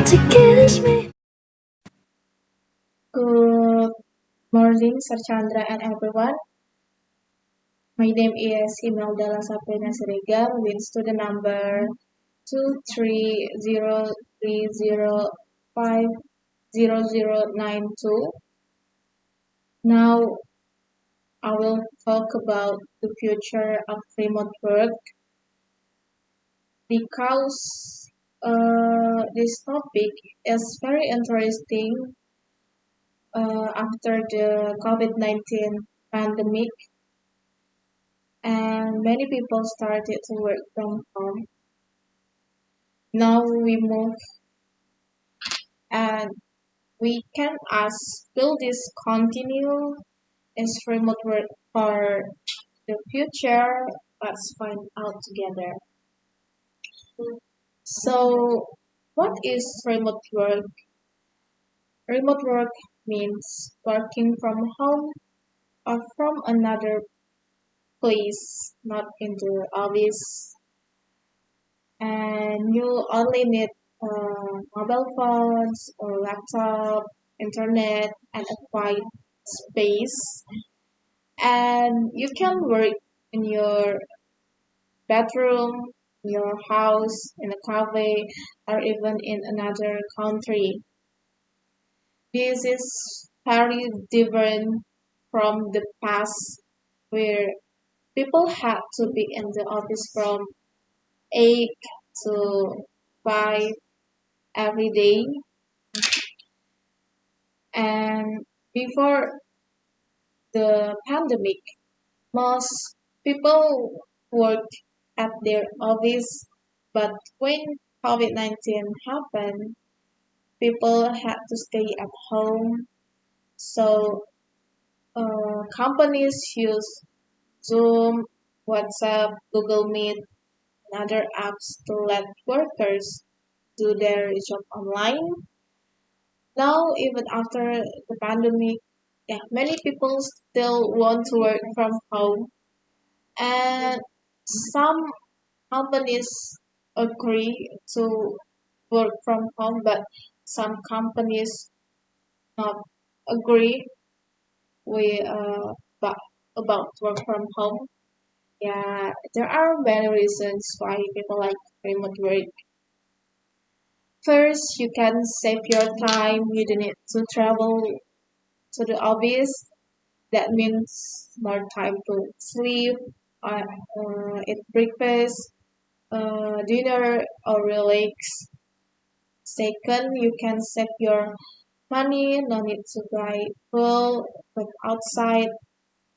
to kiss me. Good morning, Sir Chandra and everyone. My name is Imelda Saprina Siregar with student number 23030500092. Now I will talk about the future of remote work because this topic is very interesting after the COVID-19 pandemic and many people started to work from home. Now we move and we can ask, will this continue? Is remote work for the future? Let's find out together. So, what is remote work? Remote work means working from home or from another place, not in the office, and you only need mobile phones or laptop, internet, and a quiet space. And you can work in your bedroom, in your house, in a cafe, or even in another country. This is very different from the past where people had to be in the office from 8 to 5 every day. And before the pandemic, most people worked at their office, but when COVID-19 happened, people had to stay at home. So companies use Zoom, WhatsApp, Google Meet, and other apps to let workers do their job online. Now, even after the pandemic, yeah, many people still want to work from home, and some companies agree to work from home, but some companies not agree with about, about work from home. Yeah, there are many reasons why people like remote work. First, you can save your time. You don't need to travel to the office. That means more time to sleep, eat breakfast, dinner, or relax. Second, you can save your money, no need to buy food from outside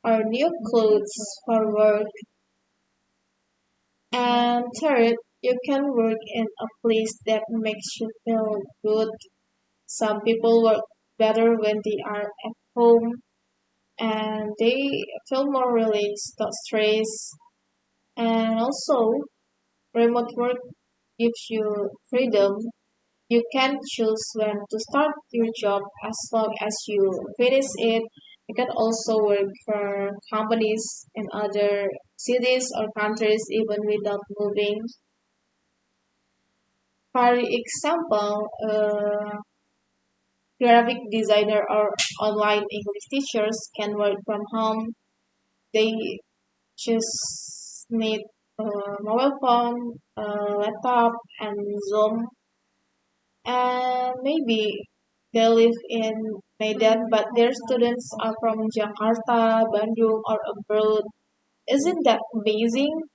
or new clothes for work. And third, you can work in a place that makes you feel good. Some people work better when they are at home and they feel more relaxed, not stressed. And also, remote work gives you freedom. You can choose when to start your job as long as you finish it. You can also work for companies in other cities or countries even without moving. For example, graphic designer or online English teachers can work from home. They just need a mobile phone, a laptop, and Zoom. And maybe they live in Medan, but their students are from Jakarta, Bandung, or abroad. Isn't that amazing?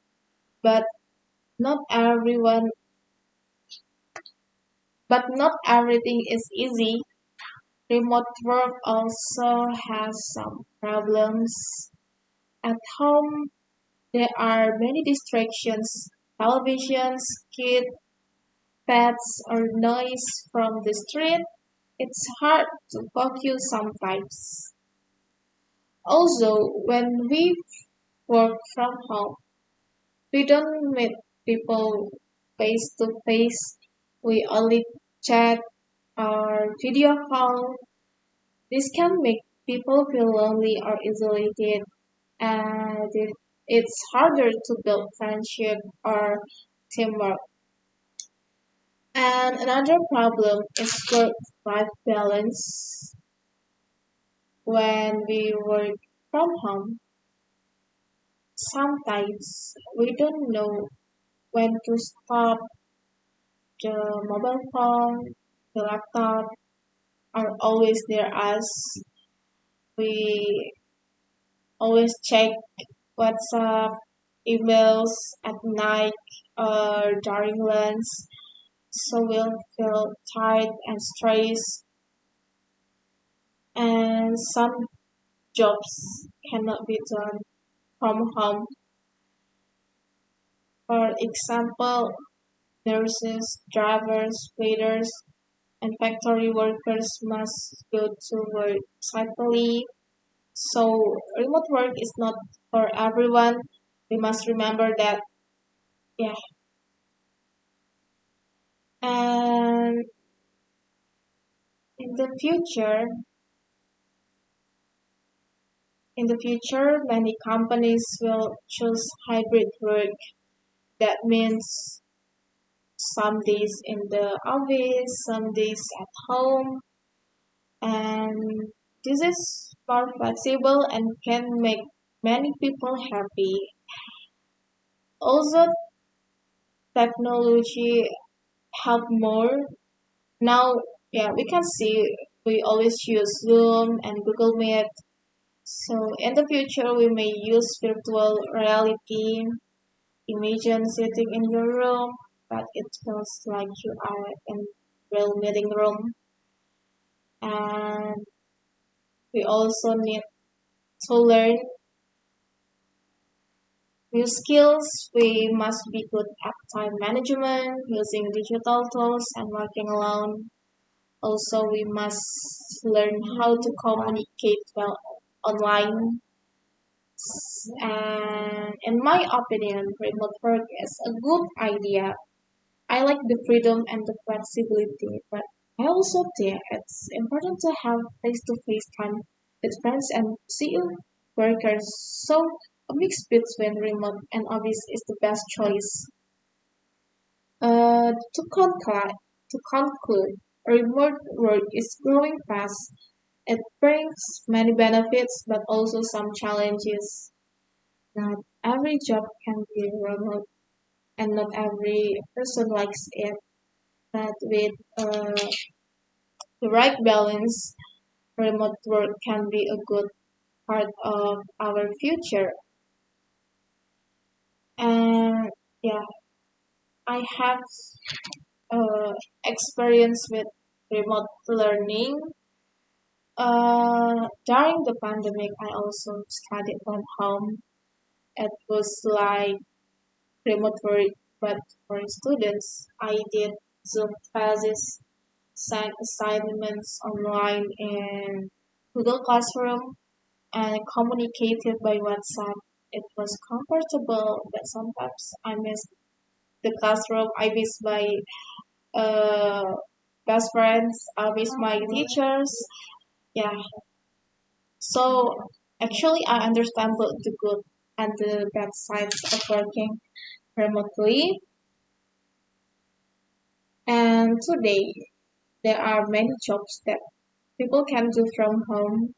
But not everyone, but not everything is easy. Remote work also has some problems. At home, there are many distractions, televisions, kids, pets, or noise from the street. It's hard to focus sometimes. Also, when we work from home, we don't meet people face to face. We only chat or video call. This can make people feel lonely or isolated, and it's harder to build friendship or teamwork. And another problem is work-life balance. When we work from home, sometimes we don't know when to stop. The mobile phone, the laptop are always near us. We always check WhatsApp, emails at night or during lunch, so we'll feel tired and stressed. And some jobs cannot be done from home. For example, nurses, drivers, waiters, and factory workers must go to work safely. So remote work is not for everyone. We must remember that. Yeah. And in the future, many companies will choose hybrid work. That means some days in the office, some days at home, and this is more flexible and can make many people happy. Also, technology help more. Now, yeah, we can see we always use Zoom and Google Meet. So in the future, we may use virtual reality. Imagine sitting in your room, but it feels like you are in real meeting room. And we also need to learn new skills. We must be good at time management, using digital tools, and working alone. Also, we must learn how to communicate well online. And in my opinion, remote work is a good idea. I like the freedom and the flexibility, but I also think it's important to have face-to-face time with friends and see workers. So a mix between remote and office is the best choice. To conclude, remote work is growing fast. It brings many benefits, but also some challenges. Not every job can be remote, and not every person likes it. But with the right balance, remote work can be a good part of our future. And yeah, I have experience with remote learning. During the pandemic, I also studied from home. It was like remote work, but for students, I did Zoom classes, sent assignments online in Google Classroom, and communicated by WhatsApp. It was comfortable, but sometimes I miss the classroom. I miss my uh, best friends. I miss my teachers. Yeah. So actually, I understand both the good and the bad sides of working remotely. And today, there are many jobs that people can do from home.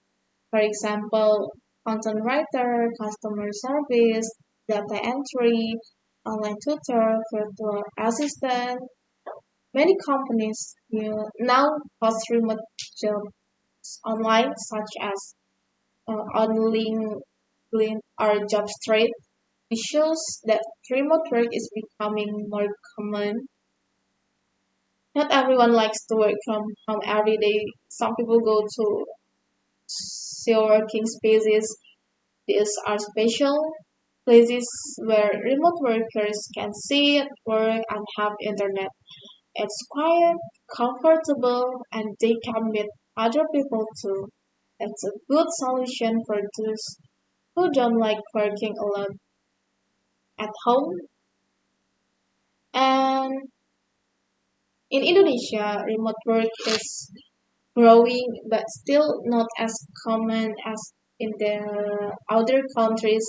For example, content writer, customer service, data entry, online tutor, virtual assistant. Many companies now post remote jobs online, such as on LinkedIn or JobStreet. It shows that remote work is becoming more common. Not everyone likes to work from home every day. Some people go to working spaces. These are special places where remote workers can sit, work, and have internet. It's quiet, comfortable, and they can meet other people too. It's a good solution for those who don't like working alone at home. And in Indonesia, remote work is growing, but still not as common as in the other countries.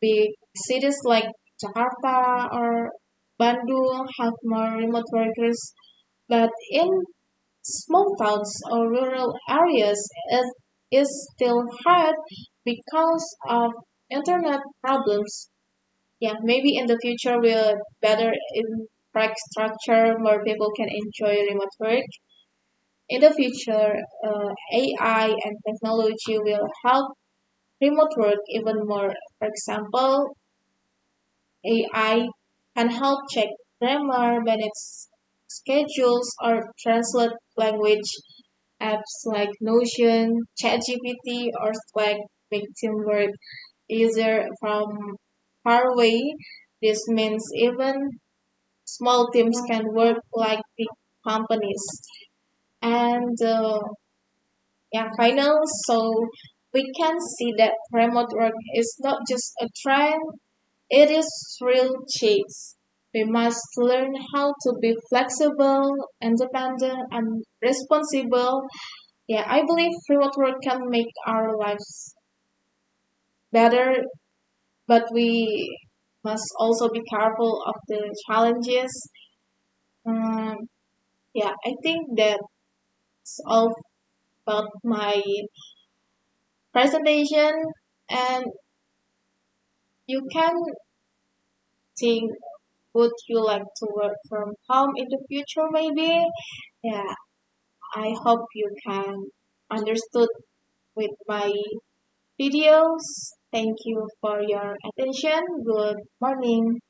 Big cities like Jakarta or Bandung have more remote workers, but in small towns or rural areas, it is still hard because of internet problems. Yeah, maybe in the future with better infrastructure, more people can enjoy remote work. In the future, AI and technology will help remote work even more. For example, AI can help check grammar, manage schedules, or translate language. Apps like Notion, ChatGPT, or Slack make teamwork easier from far away. This means even small teams can work like big companies. And yeah, final. So we can see that remote work is not just a trend, it is real change. We must learn how to be flexible, independent, and responsible. Yeah, I believe remote work can make our lives better, but we must also be careful of the challenges. Um, yeah, I think that's all about my presentation, and you can think, would you like to work from home in the future maybe? Yeah, I hope you can understood with my videos. Thank you for your attention. Good morning.